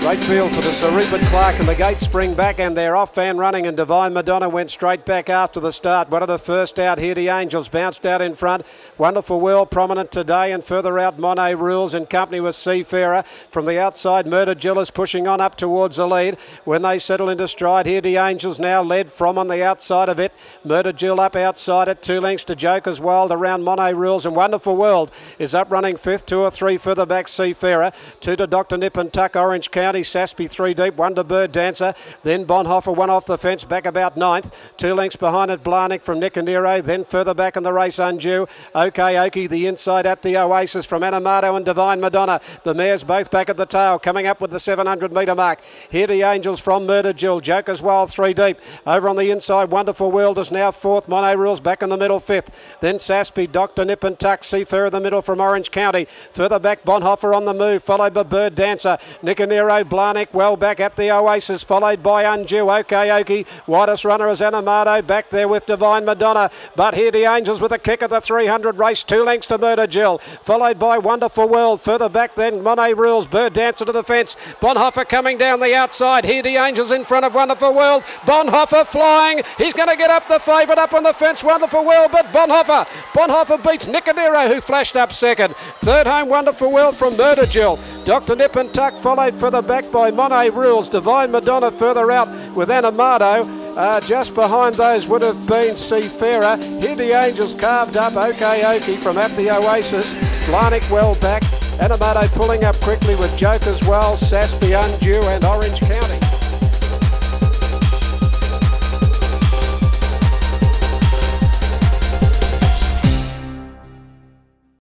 Great field for the Sir Rupert Clarke, and the gates spring back and they're off and running, and Divine Madonna went straight back after the start. One of the first out here, the Angels bounced out in front. Wonderful World prominent today, and further out Monet Rules in company with Seafarer. From the outside, Murder Jill is pushing on up towards the lead. When they settle into stride here, the Angels now led from on the outside of it. Murder Jill up outside it, 2 lengths to Joker's Wild around Monet Rules, and Wonderful World is up running fifth. 2 or 3 further back Seafarer. 2 to Dr. Nip and Tuck, Orange County, Saspy 3 deep, 1 to Bird Dancer, then Bonhoeffer 1 off the fence, back about 9th. 2 lengths behind it, Blarnick from Nicanero, then further back in the race Undue. Okie, the inside at the Oasis from Animato and Divine Madonna. The mares both back at the tail, coming up with the 700 metre mark. Here the Angels from Murder Jill, Joker's Wild 3 deep. Over on the inside, Wonderful World is now 4th, Monet Rules back in the middle 5th. Then Saspy, Dr. Nip and Tuck, Seafarer in the middle from Orange County. Further back, Bonhoeffer on the move, followed by Bird Dancer. Nicanero, Blarnick well back at the Oasis, followed by Undue. Okie, widest runner is Animato, back there with Divine Madonna. But here the Angels with a kick at the 300 race, 2 lengths to Murder Jill, followed by Wonderful World. Further back then, Monet Rules, Bird Dancer to the fence. Bonhoeffer coming down the outside. Here the Angels in front of Wonderful World. Bonhoeffer flying. He's going to get up the favourite up on the fence, Wonderful World, but Bonhoeffer beats Nicanero, who flashed up second. Third home, Wonderful World from Murder Jill. Dr. Nip and Tuck followed further back by Monet Rules. Divine Madonna further out with Animato. Just behind those would have been Seafarer. Here the Angels carved up Okie from at the Oasis. Blarnick well back. Animato pulling up quickly with Joker's Well, Saspy, Undue and Orange County.